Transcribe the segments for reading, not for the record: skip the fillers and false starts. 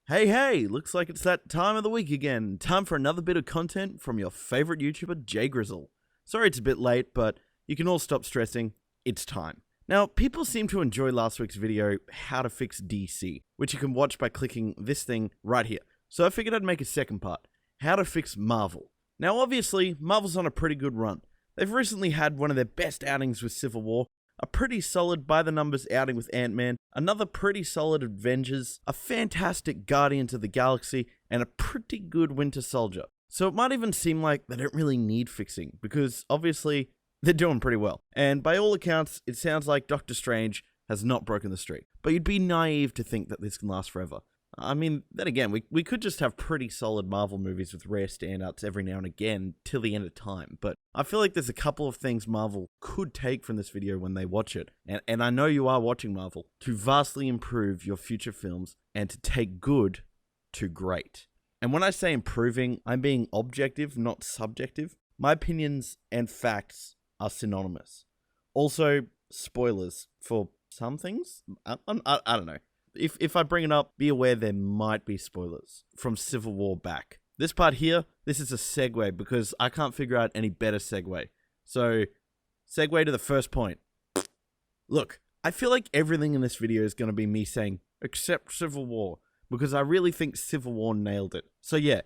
Hey, looks like it's that time of the week again. Time for another bit of content from your favorite YouTuber, Jay Grizzle. Sorry it's a bit late, but you can all stop stressing. It's time. Now, people seem to enjoy last week's video, How to Fix DC, which you can watch by clicking this thing right here. So I figured I'd make a second part, How to Fix Marvel. Now, obviously, Marvel's on a pretty good run. They've recently had one of their best outings with Civil War, a pretty solid by-the-numbers outing with Ant-Man, another pretty solid Avengers, a fantastic Guardians of the Galaxy, and a pretty good Winter Soldier. So it might even seem like they don't really need fixing, because obviously they're doing pretty well. And by all accounts, it sounds like Doctor Strange has not broken the streak. But you'd be naive to think that this can last forever. I mean, then again, we could just have pretty solid Marvel movies with rare standouts every now and again till the end of time, but I feel like there's a couple of things Marvel could take from this video when they watch it, and I know you are watching Marvel, to vastly improve your future films and to take good to great. And when I say improving, I'm being objective, not subjective. My opinions and facts are synonymous. Also, spoilers for some things? I don't know. If I bring it up, be aware there might be spoilers from Civil War back. This part here, this is a segue because I can't figure out any better segue. So, segue to the first point. Look, I feel like everything in this video is going to be me saying, except Civil War, because I really think Civil War nailed it. So yeah,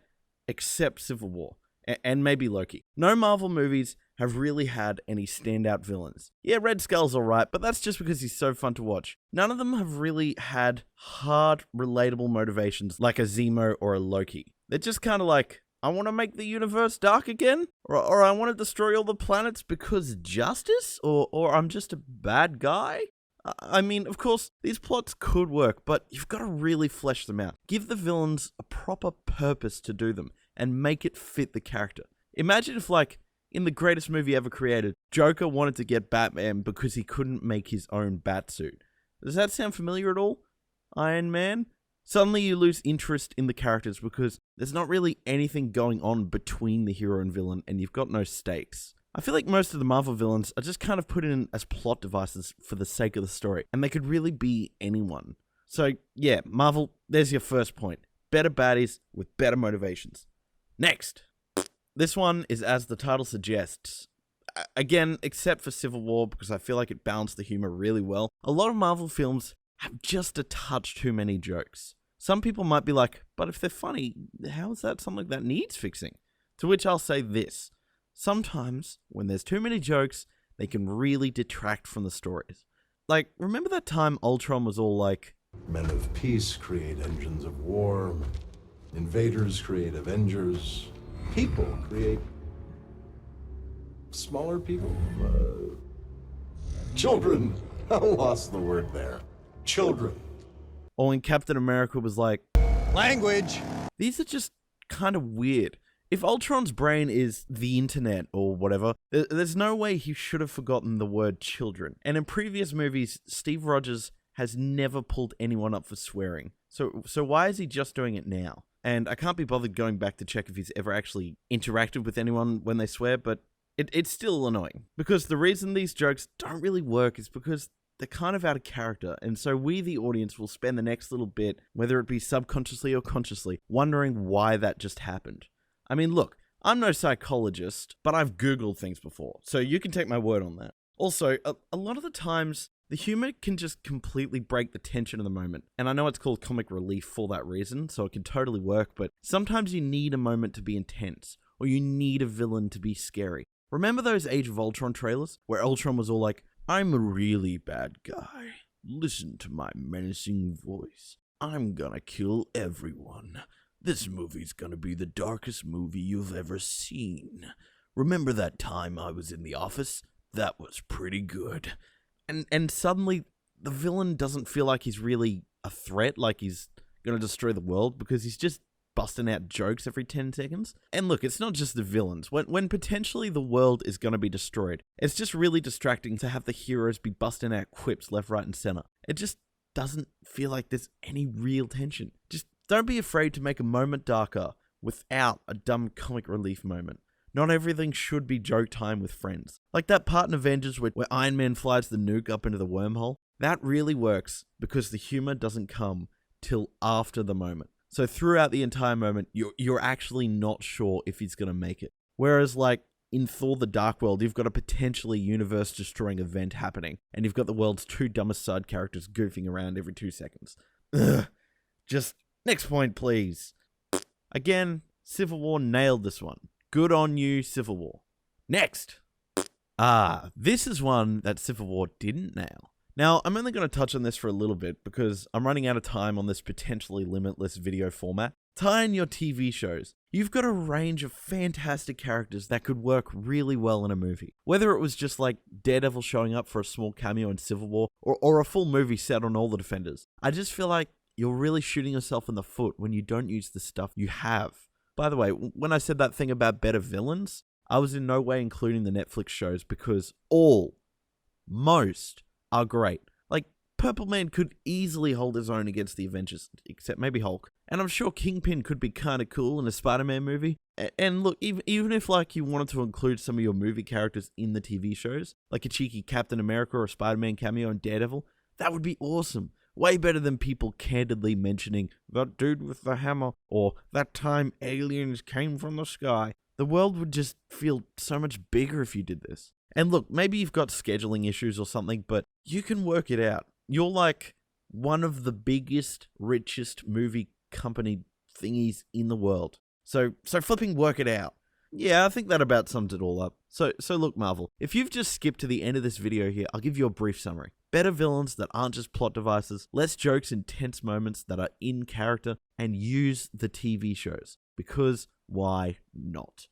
except Civil War. And maybe Loki. No Marvel movies have really had any standout villains. Yeah, Red Skull's alright, but that's just because he's so fun to watch. None of them have really had hard, relatable motivations like a Zemo or a Loki. They're just kind of like, I want to make the universe dark again? Or I want to destroy all the planets because justice? Or I'm just a bad guy? I mean, of course, these plots could work, but you've got to really flesh them out. Give the villains a proper purpose to do them, and make it fit the character. Imagine if, like, in the greatest movie ever created, Joker wanted to get Batman because he couldn't make his own Batsuit. Does that sound familiar at all? Iron Man? Suddenly you lose interest in the characters because there's not really anything going on between the hero and villain, and you've got no stakes. I feel like most of the Marvel villains are just kind of put in as plot devices for the sake of the story, and they could really be anyone. So yeah, Marvel, there's your first point. Better baddies with better motivations. Next. This one is as the title suggests. Again, except for Civil War, because I feel like it balanced the humor really well, a lot of Marvel films have just a touch too many jokes. Some people might be like, but if they're funny, how is that something that needs fixing? To which I'll say this. Sometimes, when there's too many jokes, they can really detract from the stories. Like, remember that time Ultron was all like, men of peace create engines of war. Invaders create Avengers. People create smaller people. Children. I lost the word there. Children. or when Captain America was like, language. These are just kind of weird. If Ultron's brain is the internet or whatever, there's no way he should have forgotten the word children. And in previous movies, Steve Rogers has never pulled anyone up for swearing. So why is he just doing it now? And I can't be bothered going back to check if he's ever actually interacted with anyone when they swear, but it's still annoying. Because the reason these jokes don't really work is because they're kind of out of character, and so we, the audience, will spend the next little bit, whether it be subconsciously or consciously, wondering why that just happened. I mean, look, I'm no psychologist, but I've Googled things before, so you can take my word on that. Also, a lot of the times, the humor can just completely break the tension of the moment, and I know it's called comic relief for that reason, so it can totally work, but sometimes you need a moment to be intense, or you need a villain to be scary. Remember those Age of Ultron trailers, where Ultron was all like, I'm a really bad guy. Listen to my menacing voice. I'm gonna kill everyone. This movie's gonna be the darkest movie you've ever seen. Remember that time I was in the office? That was pretty good. And suddenly, the villain doesn't feel like he's really a threat, like he's gonna destroy the world, because he's just busting out jokes every 10 seconds. And look, it's not just the villains. When potentially the world is going to be destroyed, it's just really distracting to have the heroes be busting out quips left, right, and center. It just doesn't feel like there's any real tension. Just don't be afraid to make a moment darker without a dumb comic relief moment. Not everything should be joke time with friends. Like that part in Avengers where Iron Man flies the nuke up into the wormhole. That really works because the humor doesn't come till after the moment. So throughout the entire moment, you're actually not sure if he's going to make it. Whereas like in Thor the Dark World, you've got a potentially universe-destroying event happening, and you've got the world's two dumbest side characters goofing around every 2 seconds. Ugh. Just next point, please. Again, Civil War nailed this one. Good on you, Civil War. Next. This is one that Civil War didn't nail. Now, I'm only going to touch on this for a little bit because I'm running out of time on this potentially limitless video format. Tie in your TV shows. You've got a range of fantastic characters that could work really well in a movie. Whether it was just like Daredevil showing up for a small cameo in Civil War, or a full movie set on all the Defenders. I just feel like you're really shooting yourself in the foot when you don't use the stuff you have. By the way, when I said that thing about better villains, I was in no way including the Netflix shows because most are great. Like, Purple Man could easily hold his own against the Avengers, except maybe Hulk. And I'm sure Kingpin could be kind of cool in a Spider-Man movie. And look, even if like you wanted to include some of your movie characters in the TV shows, like a cheeky Captain America or Spider-Man cameo in Daredevil, that would be awesome. Way better than people candidly mentioning that dude with the hammer or that time aliens came from the sky. The world would just feel so much bigger if you did this. And look, maybe you've got scheduling issues or something, but you can work it out. You're like one of the biggest, richest movie company thingies in the world. So flipping work it out. Yeah, I think that about sums it all up. So look, Marvel, if you've just skipped to the end of this video here, I'll give you a brief summary. Better villains that aren't just plot devices, less jokes and tense moments that are in character, and use the TV shows. Because why not?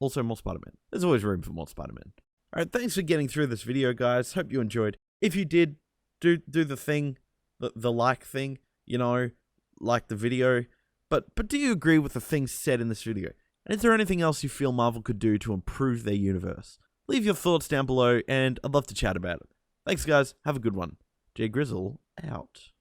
Also, more Spider-Man. There's always room for more Spider-Man. Alright, thanks for getting through this video, guys. Hope you enjoyed. If you did, do the thing, the like thing, you know, like the video. But do you agree with the things said in this video? And is there anything else you feel Marvel could do to improve their universe? Leave your thoughts down below, and I'd love to chat about it. Thanks, guys. Have a good one. Jay Grizzle, out.